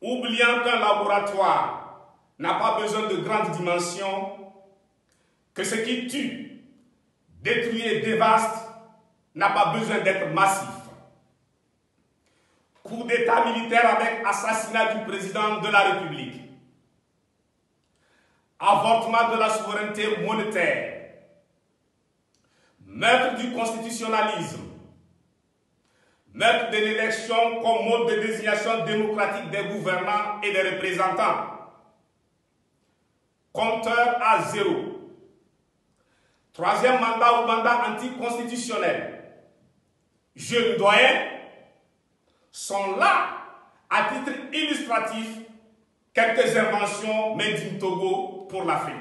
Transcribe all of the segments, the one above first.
oubliant qu'un laboratoire n'a pas besoin de grandes dimensions, que ce qui tue, détruit et dévaste n'a pas besoin d'être massif. Coup d'État militaire avec assassinat du président de la République. Avortement de la souveraineté monétaire. Meurtre du constitutionnalisme. Meurtre de l'élection comme mode de désignation démocratique des gouvernants et des représentants. Compteur à zéro. Troisième mandat ou mandat anticonstitutionnel. Jeunes doyens sont là à titre illustratif quelques inventions made in Togo pour l'Afrique.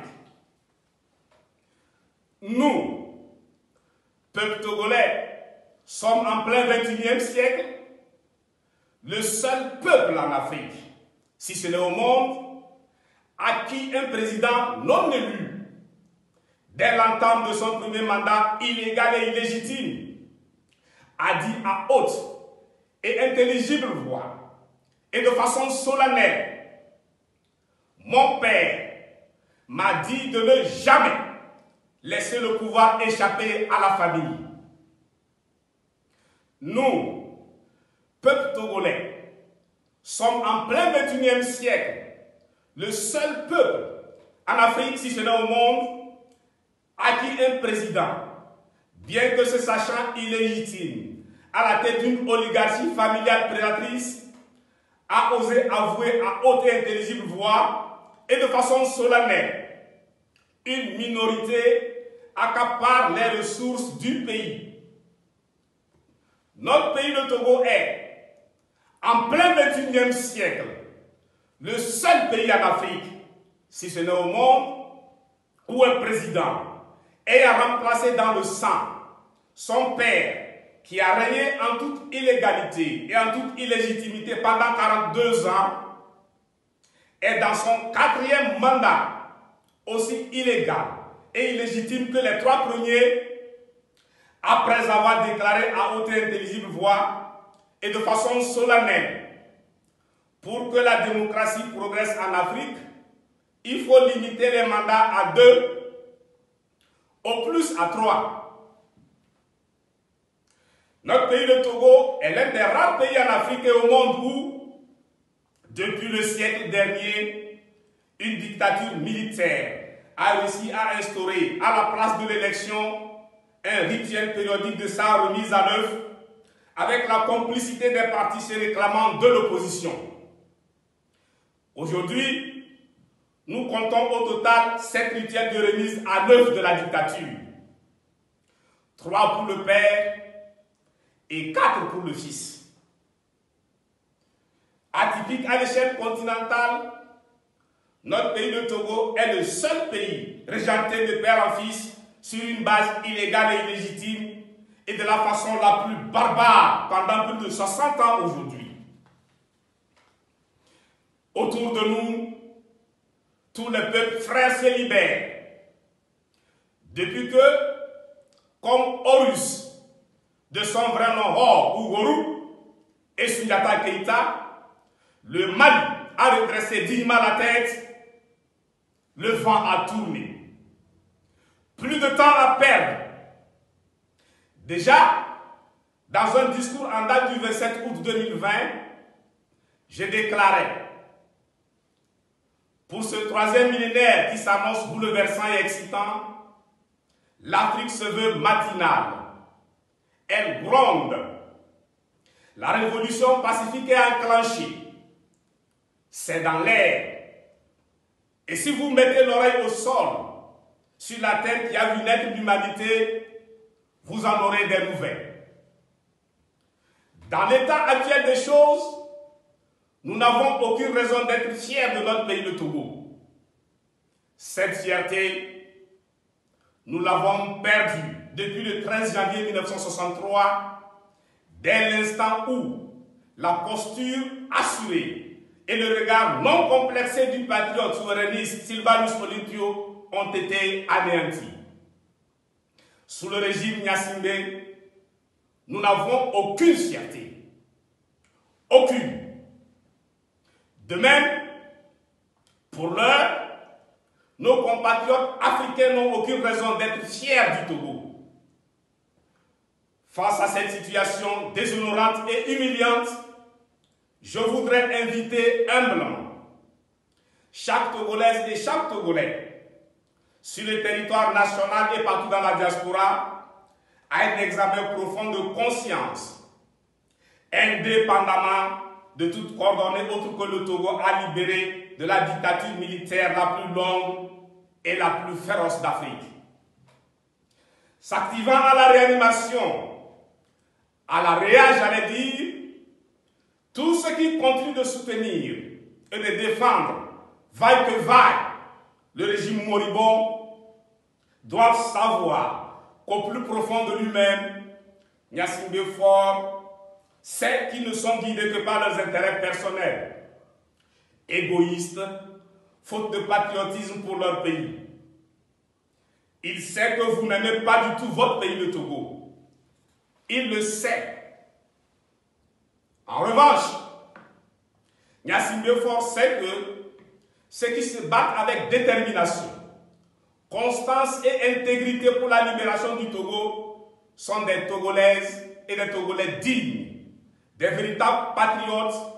Nous, peuple togolais, sommes en plein XXIe siècle, le seul peuple en Afrique, si ce n'est au monde, à qui un président non élu, dès l'entame de son premier mandat illégal et illégitime, a dit à haute et intelligible voix et de façon solennelle: mon père m'a dit de ne jamais laisser le pouvoir échapper à la famille. Nous, peuple togolais, sommes en plein XXIe siècle, le seul peuple en Afrique, si ce n'est au monde, à qui un président, bien que se sachant illégitime, à la tête d'une oligarchie familiale prédatrice, a osé avouer à haute et intelligible voix et de façon solennelle: une minorité accapare les ressources du pays. Notre pays, le Togo, est, en plein XXIe siècle, le seul pays en Afrique, si ce n'est au monde, où un président ayant remplacé dans le sang son père, qui a régné en toute illégalité et en toute illégitimité pendant 42 ans, est dans son 4e mandat, aussi illégal et illégitime que les 3 premiers, après avoir déclaré à haute et intelligible voix et de façon solennelle: pour que la démocratie progresse en Afrique, il faut limiter les mandats à 2, au plus à 3. Notre pays, le Togo, est l'un des rares pays en Afrique et au monde où, depuis le siècle dernier, une dictature militaire a réussi à instaurer à la place de l'élection un rituel périodique de sa remise à l'œuvre avec la complicité des partis se réclamant de l'opposition. Aujourd'hui, nous comptons au total 7 rituels de remise à l'œuvre de la dictature. 3 pour le père et 4 pour le fils. Atypique à l'échelle continentale, notre pays, le Togo, est le seul pays régenté de père en fils sur une base illégale et illégitime et de la façon la plus barbare pendant plus de 60 ans aujourd'hui. Autour de nous, tous les peuples frères se libèrent. Depuis que, comme Horus, de son vrai nom Hor ou Horou, et Sundiata Keïta, le Mali a redressé dignement la tête, le vent a tourné. Plus de temps à perdre. Déjà, dans un discours en date du 27 août 2020, j'ai déclaré: pour ce 3e millénaire qui s'annonce bouleversant et excitant, l'Afrique se veut matinale. Elle gronde. La révolution pacifique est enclenchée. C'est dans l'air. Et si vous mettez l'oreille au sol, sur la terre qui a vu naître l'humanité, vous en aurez des nouvelles. Dans l'état actuel des choses, nous n'avons aucune raison d'être fiers de notre pays, le Togo. Cette fierté, nous l'avons perdue depuis le 13 janvier 1963, dès l'instant où la posture assurée et le regard non complexé du patriote souverainiste Sylvanus Olympio ont été anéantis. Sous le régime Gnassingbé, nous n'avons aucune fierté. Aucune. De même, pour l'heure, nos compatriotes africains n'ont aucune raison d'être fiers du Togo. Face à cette situation déshonorante et humiliante, je voudrais inviter humblement chaque Togolaise et chaque Togolais sur le territoire national et partout dans la diaspora à un examen profond de conscience, indépendamment de toute coordonnée autre que le Togo a libéré de la dictature militaire la plus longue et la plus féroce d'Afrique. S'activant à la réanimation, à la réa, j'allais dire, tout ce qui continue de soutenir et de défendre, vaille que vaille, le régime moribond, doivent savoir qu'au plus profond de lui-même, Gnassingbé Faure sait qu'ils ne sont guidés que par leurs intérêts personnels, égoïstes, faute de patriotisme pour leur pays. Il sait que vous n'aimez pas du tout votre pays, le Togo. Il le sait. En revanche, Gnassingbé Faure sait que ceux qui se battent avec détermination, constance et intégrité pour la libération du Togo sont des Togolaises et des Togolais dignes, des véritables patriotes